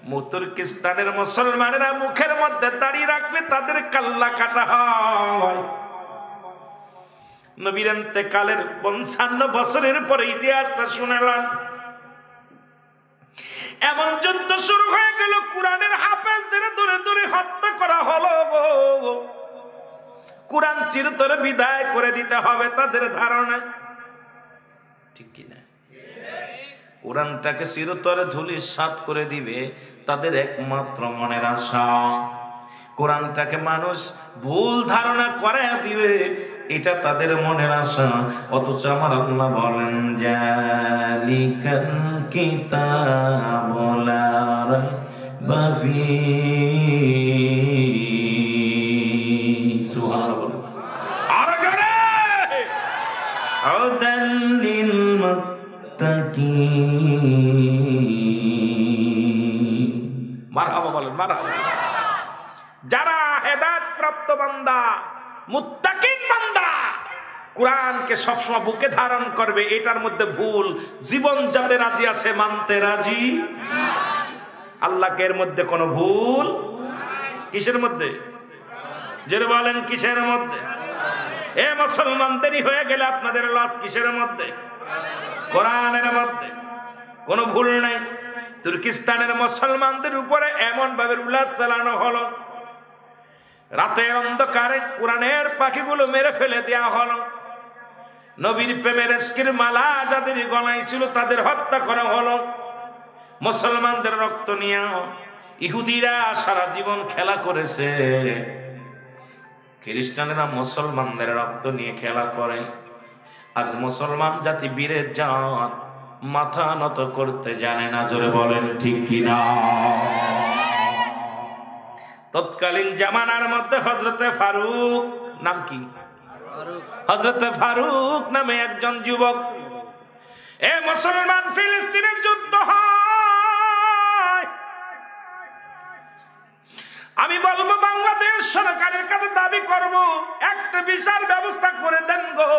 তুর্কিস্তানের মুসলমানেরা মুখের মধ্যে দাড়ি রাখলে তাদের কাল্লা কাটা হয়। নবীর ইন্তেকালের 55 বছরের পরে ইতিহাসটা শুনলাম। এমন যুদ্ধ শুরু হয়ে গেল, কোরআনের হাফেজদের ধরে ধরে হত্যা করা হলো। কোরআন চিরতরে বিদায় করে দিতে হবে তাদের ধারণা, ঠিক কিনা? কোরআনটাকে চিরতরে ধূলিসাৎ করে দিবে তাদের একমাত্র মনের আশা। কোরআনটাকে মানুষ ভুল ধারণা করে দিবে, এটা তাদের মনের আশা। অথচ আমার আল্লাহ বলেন, জালিকাল কিতাবু লা রাইবা ফীহি, সুবহানাল্লাহ। আর জোরে, হুদাল লিল মুত্তাকিন, মারহাবা বলেন, মারহাবা। যারা হেদায়েত প্রাপ্ত বান্দা, মুত্তাকিন বান্দা, কোরআনকে সবসময় বুকে ধারণ করবে, এটার মধ্যে ভুল জীবন যাতে রাজি আছে, মানতে রাজি। আল্লাহকে এর মধ্যে কোনো ভুল, কিসের মধ্যে? জেনে বলেন কিসের মধ্যে? এ মুসলমান, দেরি হয়ে গেলে আপনাদের লস কিসের মধ্যে? কোরআনের মধ্যে কোনো ভুল নাই। তুর্কিস্তানের মুসলমানদের উপরে এমন ভাবে রুলাত চালানো হলো, রাতের অন্ধকারে কোরআনের পাখিগুলো মেরে ফেলে দেয়া হলো। নবীর প্রেমের ইশকের মালা যাদের গলায় ছিল তাদের হত্যা করা হলো। মুসলমানদের রক্ত নিয়ে ইহুদিরা সারা জীবন খেলা করেছে, খ্রিস্টানেরা মুসলমানদের রক্ত নিয়ে খেলা করে। আজ মুসলমান জাতি বীরের জাত, মাথা নত করতে জানে না, জোরে বলেন ঠিক কিনা? তৎকালীন জামানার মধ্যে হযরতে ফারুক, নাম কি? হযরতে ফারুক নামে একজন যুবক। এ মুসলমান, ফিলিস্তিনের যুদ্ধ হয়। আমি বলবো বাংলাদেশ সরকারের কাছে দাবি করব, একটা বিচার ব্যবস্থা করে দেন গো।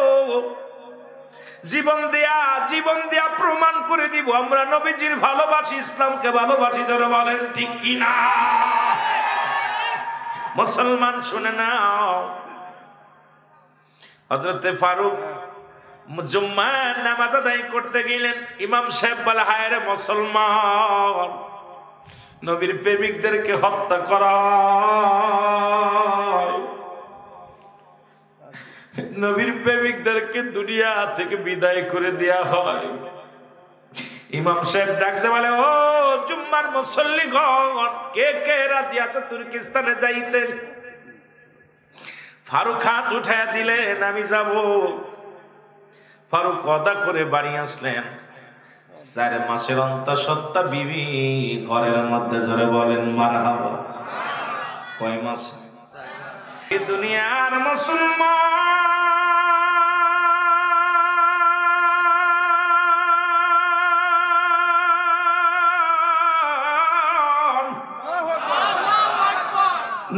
জীবন দিয়া প্রমাণ করে দিব আমরা নবীজির ভালোবাসি, ইসলামকে ভালোবাসি, জোরে বলেন ঠিক কিনা? মুসলমান শুনে নাও, হযরতে ফারুক জুম্মার নামাজ আদায় করতে গেলেন। ইমাম সাহেব বলে, হায় রে মুসলমান, নবীর প্রেমিকদেরকে হত্যা করা, নবীর প্রেমিকদেরকে দুনিয়া থেকে বিদায় করে দেয়া হয়। ইমাম সাহেব ডাকতে বলে, ও জুম্মার মুসল্লিগণ, কে কে রাজি আছে তুর্কিস্তানে যাইতে? ফারুক হাত উঠায় দিলেন, আমি যাব। ফারুক কদা করে বাড়ি আসলেন। 4 মাসের অন্তঃসত্ত্বা বিবি ঘরের মধ্যে, জোরে বলেন মারহাবা। কয় মাস? এই দুনিয়ার মুসলমান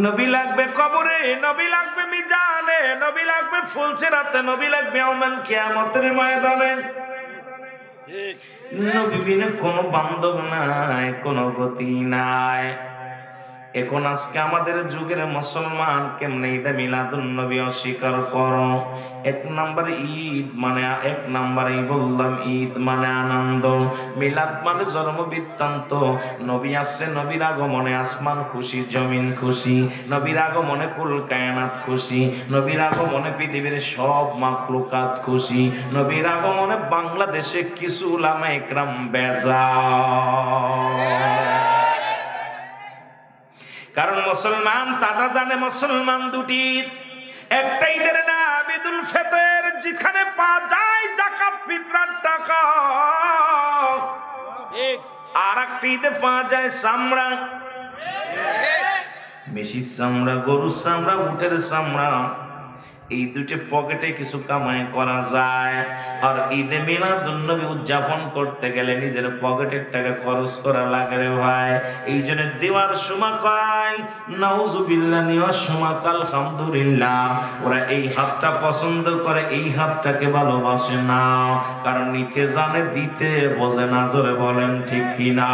নবী লাগবে কবরে, নবী লাগবে মিজানে, নবী লাগবে ফুলসিরাতে, নবী লাগবে ইয়াউমুল কিয়ামতের ময়দানে। নবী বিনে কোনো বান্ধব নাই, কোনো গতি নাই। এখন আজকে আমাদের যুগের মুসলমান কেমনে ঈদে মিলাদুন নবী অস্বীকার করো? 1 নম্বর ঈদ মানে, 1 নম্বরেই বললাম, ঈদ মানে আনন্দ, মিলাদ মানে জন্ম বৃত্তান্ত। নবী আসছে, নবীর আগমনে আসমান খুশি, জমিন খুশি, নবীর আগমনে কুল কায়নাত খুশি, নবীর আগমনে পৃথিবীর সব মাখলুকাত খুশি, নবীর আগমনে বাংলাদেশে কিছু উলামা ইকরাম বেজার। কারণ মুসলমান তারা জানে মুসলমান দুটি, একটা ঈদের নাম ঈদুল ফিতর, যেখানে পাওয়া যায় যাকাত ফিতরার টাকা, আর একটা ঈদে পাওয়া যায় চামড়া, মেশির চামড়া, গরুর চামড়া, উটের চামড়া। এই দুটি পকেটে কিছু কামাই করা যায়। আর ঈদে মিলাদুন নবী উদযাপন করতে গেলে নিজের পকেটের টাকা খরচ করা লাগে রে ভাই। এই জন্য দেওয়ার সময় কয় নাউজুবিল্লাহ, নেওয়ার সময় আলহামদুলিল্লাহ। ওরা এই হাতটা পছন্দ করে, এই হাতটাকে ভালোবাসে না, কারণ নিতে জানে, দিতে বোঝে না, জোরে বলেন ঠিক কিনা?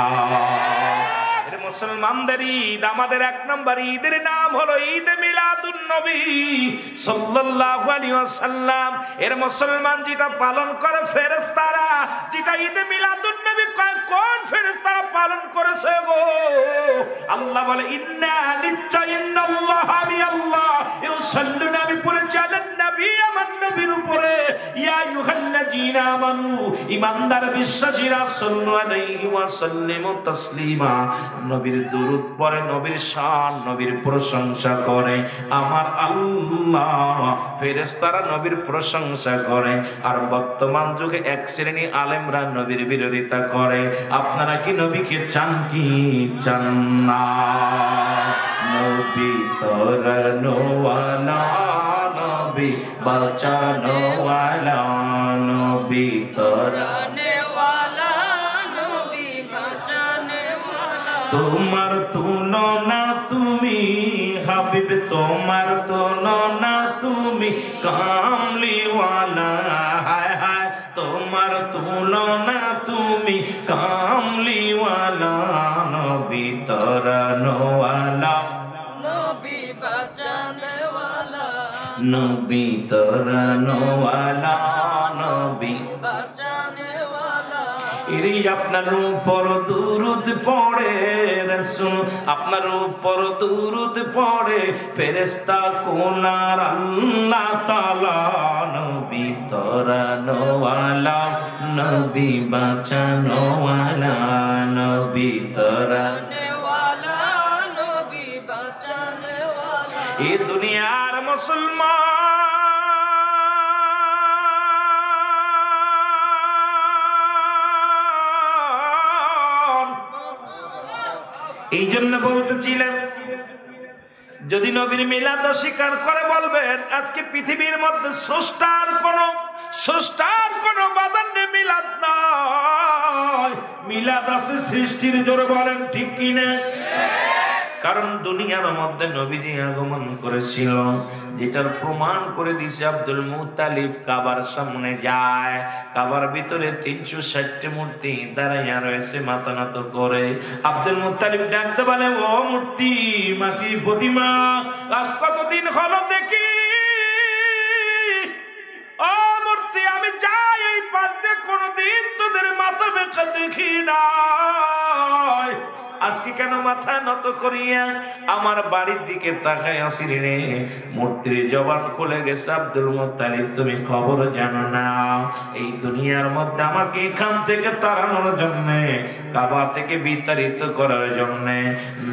মুসলমানদের ঈদ, আমাদের এক নম্বর ঈদের নাম হলো ঈদ মিলাদুন নবী সাল্লাল্লাহু আলাইহি ওয়াসাল্লাম। এর মুসলমান যেটা পালন করে ফেরেশতারা, যেটা ঈদ মিলাদুন নবী কোন ফেরেশতারা পালন করেছে গো? আল্লাহ বলে ইন্না নিশ্চয় ইন্নাল্লাহ, আমি আল্লাহ ইউসাল্লুনা, আমি পড়েছি আলান নবী, আমার নবীর উপরে, ইয়া আইয়ুহাল্লাযীনা আমানু, ঈমানদার বিশ্বাসীরা, সাল্লু আলাইহি ওয়া সাল্লিমু তাসলিমা, নবীর দুরূদ পড়ে, নবীর শান, নবীর প্রশংসা করে। আমার আল্লাহ ফেরেশতারা নবীর প্রশংসা করে। আর বর্তমান যুগে এক শ্রেণী আলেমরা নবীর বিরোধিতা করে। আপনারা কি নবীকে চান কি চান না? নবী তরানো ওয়ালা, নবী বাঁচানো ওয়ালা, নবী তরানে ওয়ালা, নবী বাঁচানে ওয়ালা। তোমার তুলনা তুমি হাবিব, তোমার তুলনা তুমি কামলিওয়ালা, হায় হায় তোমার তুলনা তুমি কামলিওয়ালা, নবী তরানো ওয়ালা, নবী বাঁচানে ওয়ালা, নবী তরানো ওয়ালা, নবী বাঁচানে ওয়ালা। এরি আপনার উপর দুরূদ পড়ে রাসূল, আপনার উপর দুরূদ পড়ে ফেরেশতা কোনার আল্লাহ তাআলা, নবী তরানো ওয়ালা, নবী বাঁচানো ওয়ালা, নবী তরানে ওয়ালা, নবী বাঁচানে ওয়ালা। এই দুনিয়ার মুসলমান এই জন্য বলতেছিলেন, যদি নবীর মিলাদ স্বীকার করে বলবেন আজকে পৃথিবীর মধ্যে স্রষ্টার কোন বাদান মিলাদ নয়, মিলাদ আছে সৃষ্টির। জোরে বলেন ঠিক কিনা? কারণ দুনিয়ার মধ্যে নবীজি আগমন করেছিল, যেটার প্রমাণ করে দিয়েছে আব্দুল মুত্তালিব কাবার সামনে যায়, কাবার ভিতরে 360টি মূর্তি দাঁড়াইয়া রয়েছে মাথা নত করে। আব্দুল মুত্তালিব ডাকতে বলে, ও মূর্তি, মাটির প্রতিমা, আজ কতদিন হলো দেখি, ও মূর্তি আমি যাই এই পাশে, কোনদিন তোদের মাথা বেঁকা দেখি নাই, আজকে কেন মাথা নত করিয়া আমার বাড়ির দিকে তাকায় আসিলি রে? মূর্তির জবান খুলে গেছে, আব্দুল মুত্তালিব তুমি খবর জানো না, এই দুনিয়ার মধ্যে আমাকে এখান থেকে তাড়ানোর জন্য, কাবা থেকে বিতাড়িত করার জন্য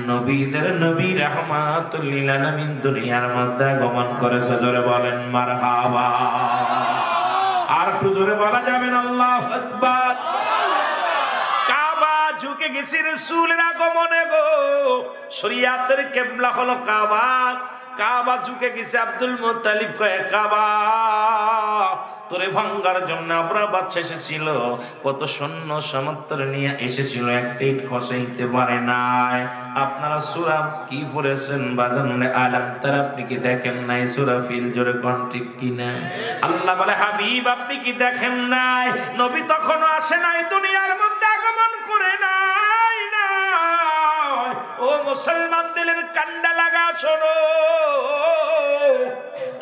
নবীদের নবী রাহমাতুল লিল আলামিন দুনিয়ার মধ্যে আগমন করেছে। জোরে বলেন মারহাবা। আর একটু জোরে বলা যাবেন আল্লাহু আকবার। ঝুঁকে গেছি রাসূলের আগমনে গো, শরীয়তের কিবলা হলো কাবা, কাবা ঝুঁকে গেছে। আব্দুল মুত্তালিব কয়, কাবা তোরে ভাঙ্গার জন্য আমরা বাচ্চা এসেছিল, কত সৈন্য সামর্থ্য নিয়ে এসেছিল, একটা ইট খসাইতে পারে নাই। আপনারা সূরা কি পড়েছেন বাজান? আলাম তারা আপনি কি দেখেন নাই? সূরা ফিল। জোরে কোন ঠিক কিনা? আল্লাহ বলে, হাবিব আপনি কি দেখেন নাই? নবী তখনও আসে নাই, দুনিয়ার মধ্যে আগমন করে নাই। ও মুসলমান দিলের কান্ডা লাগা শোনো,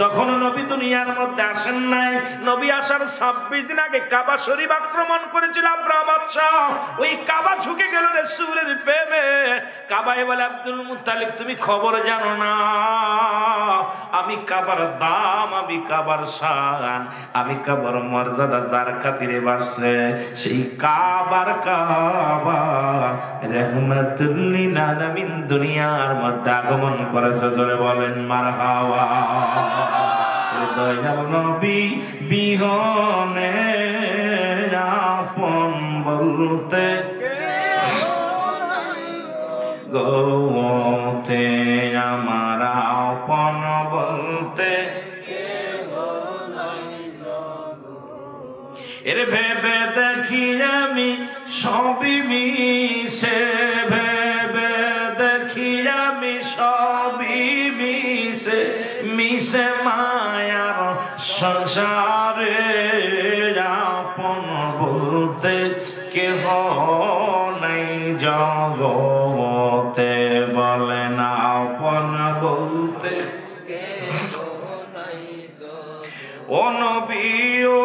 তখন নবী দুনিয়ার মধ্যে আসেন নাই। নবী আসার 26 দিন আগে কাবা শরীফ আক্রমণ করেছিল আব্রাহ বাদশাহ, ওই কাবা ঝুঁকে গেল রাসূলের প্রেমে। কাবায় বলে, আব্দুল মুত্তালিব তুমি খবর জানো না, আমি কাবার দাম, আমি কাবার শান, আমি কাবার মর্যাদা যার খাতিরে বাসছে, সেই কাবার কাবা রাহমাতুল লিল আলামিন দুনিয়ার মধ্যে আগমন করেছে। জোরে বলেন মারহাবা। দয়াল নবী বিহনে আপন বলতে গোতে, আমার আপন বলতে এর ভেবে দেখি আমি সবই মিশে, ভেবে দেখি আমি সবই মিশে, মিশে মায়ার সংসারে আপন বলতে কেহ নাই জগৎ জগতে বলেন আপন বলতে ও নবী ও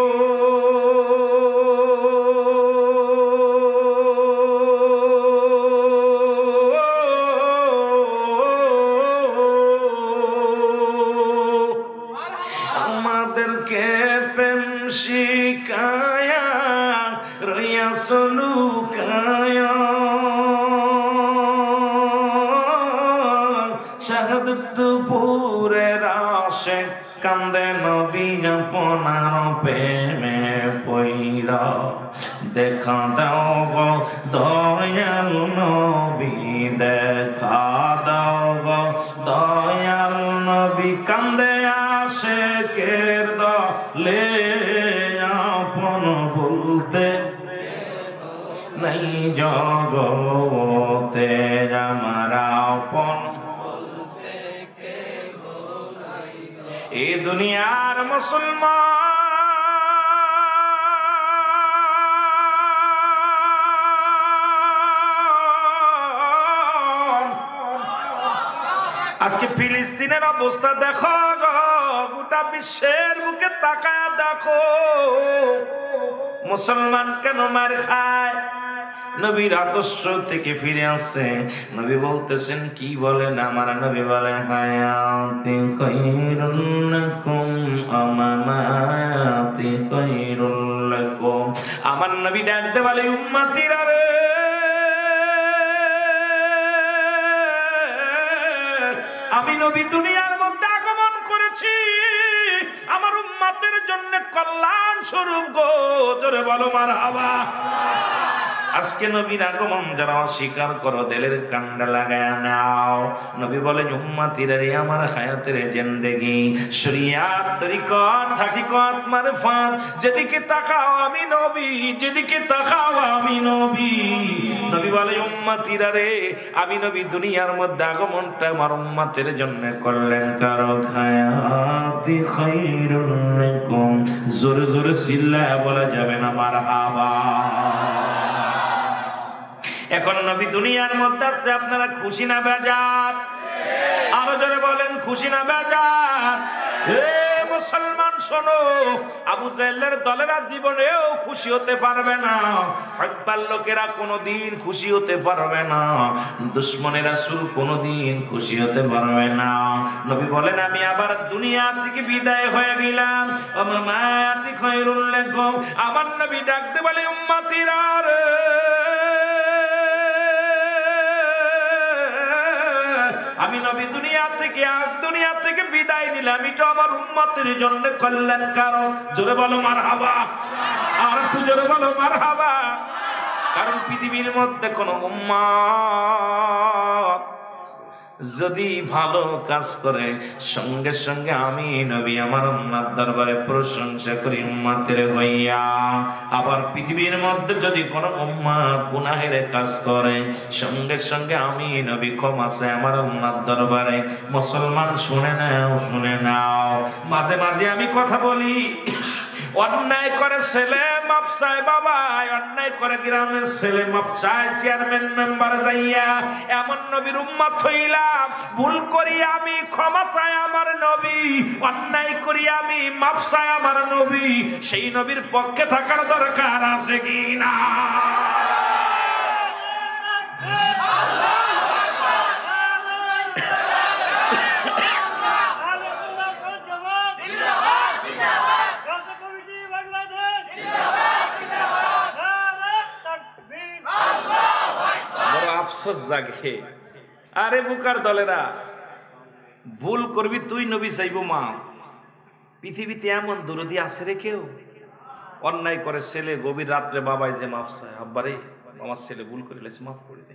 আমাদেরকে প্রেম শিখায়া রইয়াছ লুকায়া শাহাদাত পুরের আশে কান্দে নবী আপনার প্রেমে পইরা দেখা দাও গো দয়াল নবী দেখা দাও গো দয়াল নবী কান্দে আশিকের দলে আপন বলতে নাই জগতে আমার আপন এই দুনিয়ার মুসলমান আজকে ফিলিস্তিনের অবস্থা দেখো গোটা বিশ্বের মুখে তাকায় দেখো মুসলমান কেন মার খায় নবীর আদর্শ থেকে ফিরে আসছে নবী বলতেছেন কি বলেন আমার নবী বলেন হায়াতি খায়রুল লাকুম আমামাতি খায়রুল লাকুম আমার নবী ডাকতে বলে উম্মতিরা রে আমি নবী দুনিয়ার মধ্যে আগমন করেছি আমার উম্মতের জন্য কল্যাণ স্বরূপ গো জোরে বলো মারহাবা আজকে নবীর আগমন যারা অস্বীকার করো দিলের কান্ডা লাগায় নাও নবী বলেন উম্মতিরা রে আমার হায়াতের জিন্দেগি শরিয়াত তরিকত হাকিকত মারফত যেদিকে তাকাও আমি নবী যেদিকে তাকাও আমি নবী নবী বলে উম্মতিরা রে আমি নবী দুনিয়ার মধ্যে আগমনটা আমার উম্মতের জন্য করলেন কারো হায়াতি খায়রুল লাকুম জোরে জোরে চিল্লায়া বলা যাবে না মারহাবা এখন নবী দুনিয়ার মধ্যে আছে আপনারা খুশি না বেজার আরো জোরে বলেন খুশি না বেজার হে মুসলমান শোনো আবু জাহেলের দলেরা জীবনেও খুশি হতে পারবে না হকবার লোকেরা কোনোদিন খুশি হতে পারবে না দুশমনের রাসূল কোনোদিন খুশি হতে পারবে না নবী বলেন আমি আবার দুনিয়া থেকে বিদায় হয়ে গেলাম আমামাতি খায়রুল লাকুম আমার নবী ডাকতে বলে উম্মতিরা রে আমি নবী দুনিয়া থেকে বিদায় নিলাম এটা আমার উম্মতের জন্য কল্যাণ কারণ জোরে বলো মারহাবা আর একটু জোরে বলো মারহাবা কারণ পৃথিবীর মধ্যে কোন উম্মত যদি ভালো কাজ করে সঙ্গে সঙ্গে আমি নবী আমার উম্মত দরবারে প্রশংসা করি উম্মতের হইয়া আবার পৃথিবীর মধ্যে যদি কোন উম্মত গুনাহের কাজ করে সঙ্গে সঙ্গে আমি নবী ক্ষমা চাই আমার উম্মত দরবারে মুসলমান শুনে নাও মাঝে মাঝে আমি কথা বলি অন্যায় করে ছেলে মাপ চায় বাবা অন্যায় করে গ্রামের ছেলে মাপ চায় চেয়ারম্যান মেম্বার যাইয়া এমন নবীর উম্মত হইলাম ভুল করি আমি ক্ষমা চাই আমার নবী অন্যায় করি আমি মাপ চাই আমার নবী সেই নবীর পক্ষে থাকার দরকার আছে কি না জাগে আরে বুকার দলেরা ভুল করবি তুই নবী চাইবো মাফ পৃথিবীতে এমন দরদি আছে রে কেউ অন্যায় করে ছেলে গভীর রাত্রে বাবাই যে মাফ চায় আব্বারে আমার ছেলে ভুল করে লেছে মাফ করে দে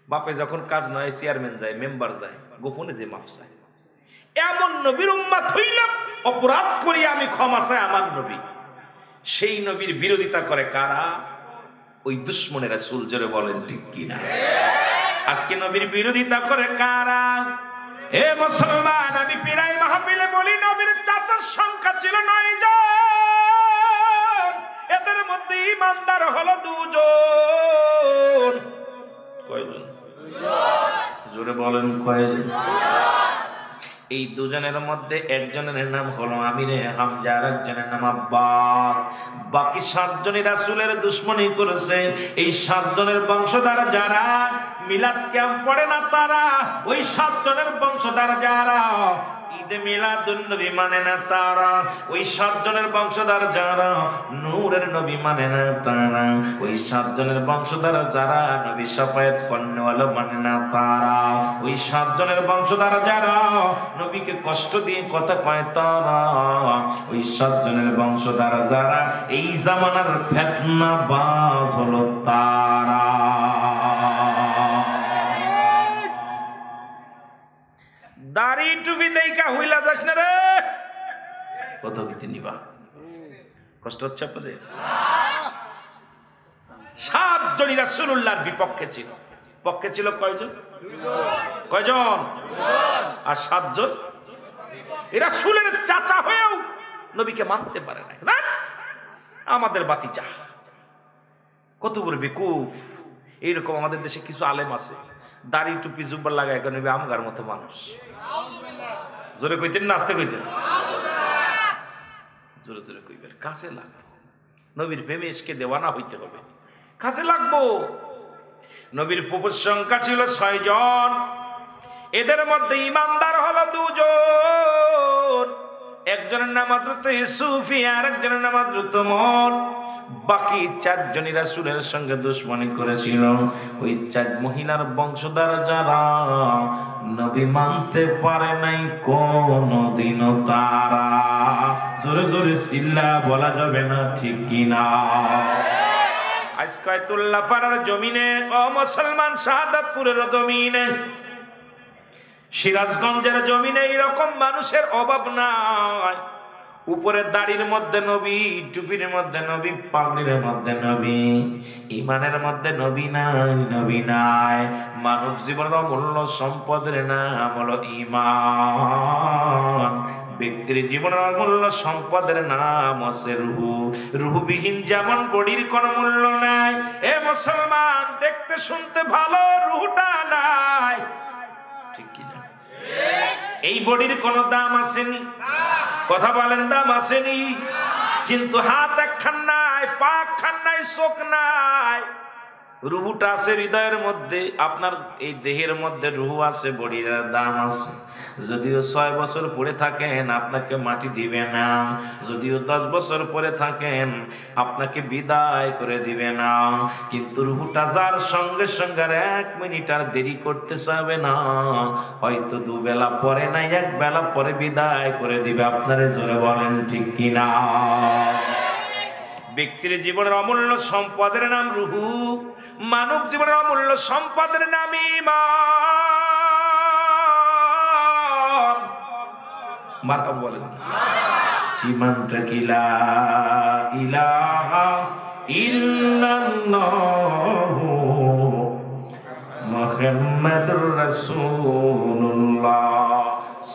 বাপে যখন কাজ নয় চেয়ারম্যান যায় মেম্বার যায় গোপনে যে মাফ চায় এমন নবীর উম্মত হইলাম অপরাধ করি আমি ক্ষমা চাই আমার নবী সেই নবীর বিরোধিতা করে কারা ওই দুশমনের রাসূল জোরে বলেন ঠিক কিনা আজকে নবীর বিরোধিতা করে কারা হে মুসলমান আমি প্রায় মাহফিলে বলি নবীর চাচার সংখ্যা ছিল 9 জন এদের মধ্যে ঈমানদার হলো 2 জন কয়জন জোরে বলেন কয়জন? এই দুজনের মধ্যে একজনের নাম হলো আমিরে হামজা, আর একজনের নাম আব্বাস। বাকি 7 জনই রাসূলের দুশমনী করেছে। এই 7 জনের বংশধর যারা মিলাদ ক্যাম্প পড়ে না, তারা ওই 7 জনের বংশধর যারা ঈদে মিলাদুন নবী মানে না, তারা ওই 7 জনের বংশধর যারা নূরের নবী মানে না, তারা ওই 7 জনের বংশধর যারা নবী শাফায়াত কর্নেওয়ালা মানে না, তারা ওই 7 জনের বংশধর যারা নবীকে কষ্ট দিয়ে কথা কয়, তারা ওই 7 জনের বংশধর যারা এই জামানার ফিতনাবাজ হলো তারা। দাড়ি টুপি দেইকা হইলা যাস না রে, কত গীতি নিবা, কষ্ট হচ্ছে আপনাদের? 7 জনই রাসূলুল্লাহর বিপক্ষে ছিল। পক্ষে ছিল কয়জন? কয়জন? আর 7 জন এরা রাসূলের চাচা হয়েও নবীকে মানতে পারে না। আমাদের বাতিজা কত বড় বেকুফ। এইরকম আমাদের দেশে কিছু আলেম আছে, দাড়ি টুপি জুব্বা লাগায় নবী আমগার মতো মানুষ। জোরে কইতেন না আস্তে কইতেন? জোরে জোরে কইবেন। কাছে লাগবো, নবীর প্রেমে ইশকে দেওয়ানা হইতে হবে, কাছে লাগবো। নবীর ফুফুর সংখ্যা ছিল 6 জন। এদের মধ্যে ইমানদার হলো 2 জন। একজনের নাম হযরত ইউসুফ, আর একজনের নাম হযরত ওমর। বাকি 4 জনই রাসূলের সঙ্গে দুশমনী করেছিল। ওই 4 মহিলার বংশধর যারা নবী মানতে পারে নাই কোনদিনও, তারা জোরে জোরে সিল্লা বলা যাবে না, ঠিক কিনা? আজকে আয়াতুল্লাহ পাড়ার জমিনে, ও মুসলমান, শাহাদাতপুরের জমিনে, সিরাজগঞ্জের জমিনে এরকম মানুষের অভাব নাই। উপরে দাড়ির মধ্যে নবী, টুপির মধ্যে নবী, পাগড়ির মধ্যে নবী, ইমানের মধ্যে নবী নাই, নবী নাই। মানব জীবনের অমূল্য সম্পদের নাম হলো ঈমান। ব্যক্তির জীবনের অমূল্য সম্পদের নাম আছে রূহ। রূহবিহীন যেমন বডির কোনো মূল্য নাই, এ মুসলমান দেখতে শুনতে ভালো, রূহটা নাই, ঠিক কিনা? এই বডির কোনো দাম আসেনি, কথা বলেন, দাম আসেনি। কিন্তু হাত একখান নাই, পা একখান নাই, চোখ নাই, রুহুটা আছে হৃদয়ের মধ্যে। আপনার এই দেহের মধ্যে রুহু আছে, বডির দাম আছে। যদিও 6 বছর পরে থাকেন আপনাকে মাটি দিবে না, যদিও 10 বছর পরে থাকেন আপনাকে বিদায় করে দিবে না, কিন্তু রুহুটা যার সঙ্গে সঙ্গে 1 মিনিট আর দেরি করতে চাবে না। হয়তো 2 বেলা পরে নাই, 1 বেলা পরে বিদায় করে দিবে। আপনারা জোরে বলেন ঠিক কিনা? ব্যক্তির জীবনের অমূল্য সম্পদের নাম রুহু, মানব জীবনের অমূল্য সম্পদের নাম ঈমান। মারহাবা বলেন। ঈমানটা কি লা ইলাহা ইল্লাল্লাহু মুহাম্মাদুর রাসূলুল্লাহ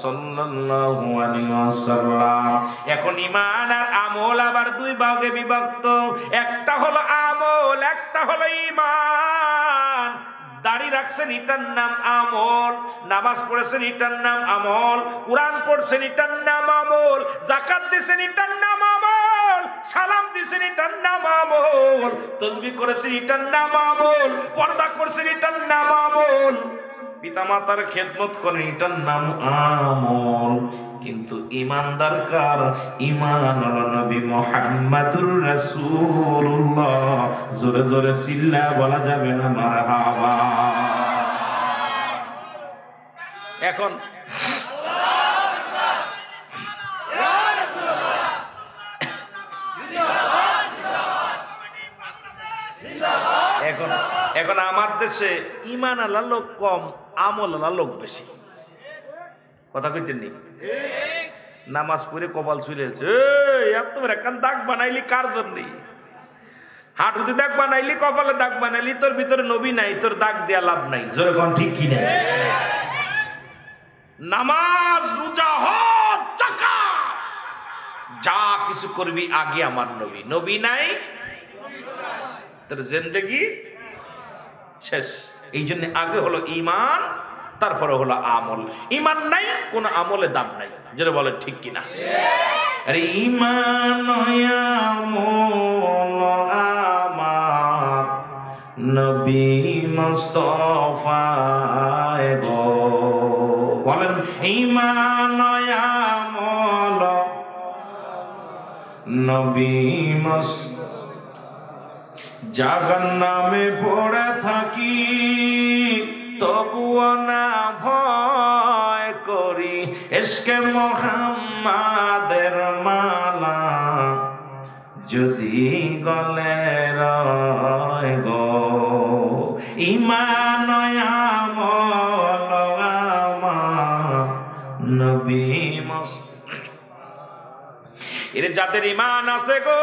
সাল্লাল্লাহু আলাইহি ওয়াসাল্লাম। এখন ঈমান আর আমল আবার 2 ভাগে বিভক্ত। একটা হলো আমল, একটা হলো ঈমান। দাড়ি রাখছেন এটার নাম আমল, নামাজ পড়েছেন এটার নাম আমল, কুরআন পড়ছেন এটার নাম আমল, যাকাত দিয়েছেন এটার নাম আমল, সালাম দিয়েছেন এটার নাম আমল, তাসবিহ করেছেন এটার নাম আমল, পর্দা করছেন এটার নাম আমল, পিতামাতার খেদমত করেন এটার নাম আমল। কিন্তু ঈমানদার কার? ঈমান হলো নবী মুহাম্মাদুর রাসূলুল্লাহ। জোরে জোরে সিল্লা বলা যাবে না, মারহাবা। এখন এখন আমার দেশে ঈমান আলা লোক কম, আমল আলা লোক বেশি। কথা কইতেন নি? নামাজ পড়ে কপাল ছুঁলেছে, এত একখান দাগ বানাইলি কার জন্যে? হাঁটুতে দাগ বানাইলি, কপালে দাগ বানাইলি, তোর ভিতরে নবী নাই, তোর দাগ দেয়া লাভ নাই। জোরে কোন ঠিক কি না? নামাজ, রোজা, হজ, যাকাত, যা কিছু করবি আগে আমার নবী। নবী নাই, তোর জিন্দেগি শেষ। এই জন্য আগে হলো ঈমান, তারপরে হলো আমল। ইমান নাই, কোন আমলে দাম নাই। যেটা বলেন ঠিক কিনা? আরে ইমান আমল আমার নবী মুস্তাফায়ে গো, বলেন ইমান আমল নবী মুস্তাফা। জাহান্নামে পড়ে থাকি তবুও না ভয় করি, ইশকে মুহাম্মাদের মালা যদি গলে রয় গো। ঈমান আমল আমার নবী মুস্তাফা। এর যাদের ঈমান আছে গো,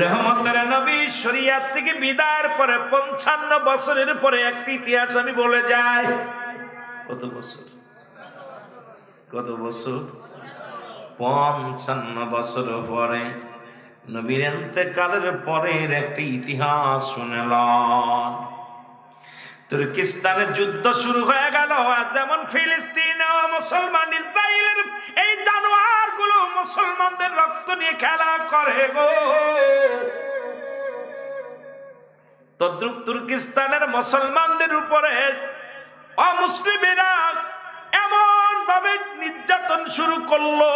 রহমতের নবী শরিয়াত থেকে বিদায়ের পরে 55 বছরের পরে একটি ইতিহাস আমি বলে যাই। কত বছর? কত বছর? 55 বছর পরে নবীর ইন্তেকালের পরের একটি ইতিহাস শুনলাম। তুর্কিস্তানের যুদ্ধ শুরু হয়ে গেল। যেমন ফিলিস্তিন ও মুসলমান ইসরায়েলের এই জানোয়ার গুলো মুসলমানদের রক্ত নিয়ে খেলা করে গো, তদ্রুপ তুর্কিস্তানের মুসলমানদের উপরে অমুসলিমেরা এমন ভাবে নির্যাতন শুরু করলো,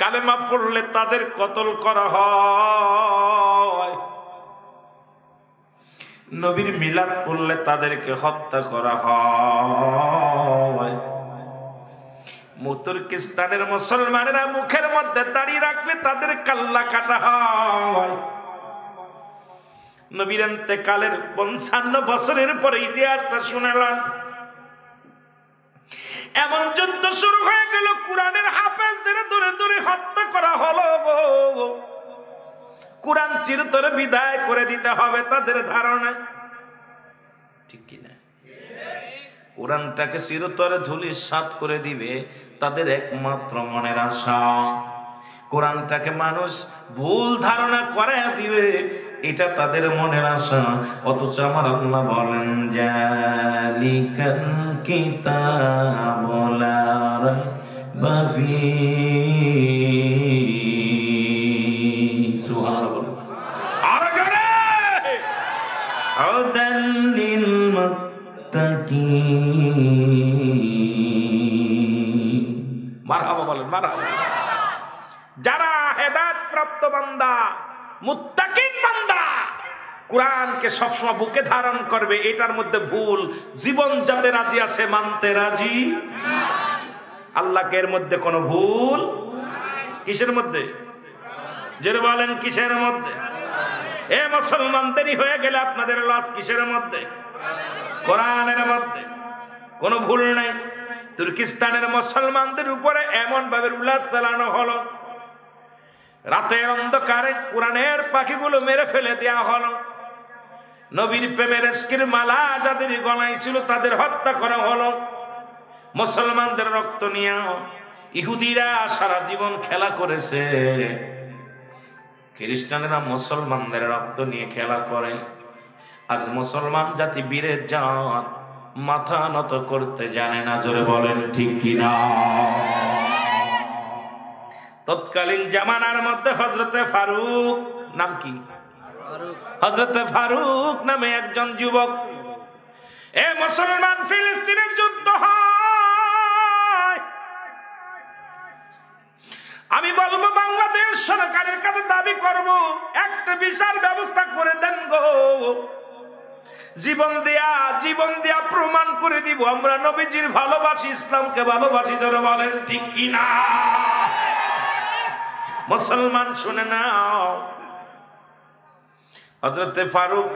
কালেমা পড়লে তাদের কতল করা হয়, নবীর মিলাদ পড়লে তাদেরকে হত্যা করা হয়। তুর্কিস্তানের মুসলমানেরা মুখের মধ্যে দাড়ি রাখলে তাদের কাল্লা কাটা হয়। নবীর ইন্তেকালের 55 বছরের পরে ইতিহাসটা শুনলাম। এমন যুদ্ধ শুরু হয়ে গেল, কোরআনের হাফেজদের ধরে ধরে হত্যা করা হলো। কোরআন চিরতরে বিদায় করে দিতে হবে তাদের ধারণা, ঠিক কিনা? কোরআনটাকে চিরতরে ধূলিসাৎ করে দিবে তাদের একমাত্র মনের আশা। কোরআনটাকে মানুষ ভুল ধারণা করে দিবে, এটা তাদের মনের আশা। অথচ আমার আল্লাহ বলেন জালিকাল কিতাবু লা রাইবা ফীহি, সুবহানাল্লাহ। আর জোরে হুদাল লিল মুত্তাকিন, মারহাবা বলেন, মারহাবা। যারা হেদায়েত প্রাপ্ত বান্দা, মুত্তাকিন বান্দা, কোরআনকে সবসময় বুকে ধারণ করবে, এটার মধ্যে ভুল জীবন যাতে রাজি আছে, মানতে রাজি। আল্লাহকে এর মধ্যে কোনো ভুল। কিসের মধ্যে? যেটা বলেন কিসের মধ্যে? এ মুসলমানদেরই হয়ে গেলে আপনাদের লস কিসের মধ্যে? কোরআনের মধ্যে কোনো ভুল নাই। তুর্কিস্তানের মুসলমানদের উপরে এমন ভাবে উলাদ চালানো হলো, রাতের অন্ধকারে কোরআনের পাখিগুলো মেরে ফেলে দেওয়া হলো। নবীর প্রেমের ইশকের মালা যাদের গলায় ছিল তাদের হত্যা করা হলো। মুসলমানদের রক্ত নিয়ে ইহুদিরা সারা জীবন খেলা করেছে, খ্রিস্টানেরা মুসলমানদের রক্ত নিয়ে খেলা করে। আজ মুসলমান জাতি বীরের জাত, মাথা নত করতে জানে না। জোরে বলেন ঠিক কিনা? তৎকালীন জামানার মধ্যে হযরতে ফারুক, নাম কি? হযরতে ফারুক নামে একজন যুবক। এ মুসলমান, ফিলিস্তিনের যুদ্ধ হয়। আমি বলবো বাংলাদেশ সরকারের কাছে দাবি করব, একটা বিচার ব্যবস্থা করে দেন গো। জীবন দিয়া প্রমাণ করে দিব আমরা নবীজির ভালোবাসি, ইসলামকে ভালোবাসি। ধরে বলেন ঠিক কিনা? মুসলমান শুনে নাও, হযরতে ফারুক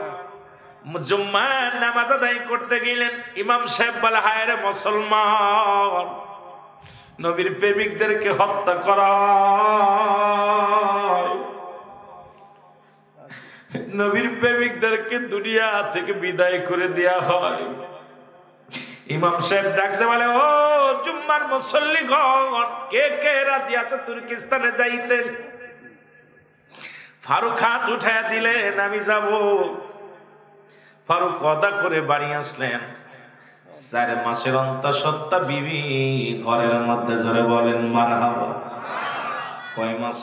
জুম্মার নামাজ আদায় করতে গেলেন। ইমাম সাহেব বলে, হায় রে মুসলমান, নবীর প্রেমিকদেরকে হত্যা করা, নবীর প্রেমিকদেরকে দুনিয়া থেকে বিদায় করে দেয়া হয়। ইমাম সাহেব ডাকতে বলে, ও জুম্মার মুসল্লিগণ, কে কে রাজি আছো তুর্কিস্তানে যাইতে? ফারুক হাত উঠায় দিলেন, আমি যাব। ফারুক অদা করে বাড়ি আসলেন। 4 মাসের অন্তঃসত্ত্বা বিবি ঘরের মধ্যে জোরে বলেন মারহাবা। কয় মাস?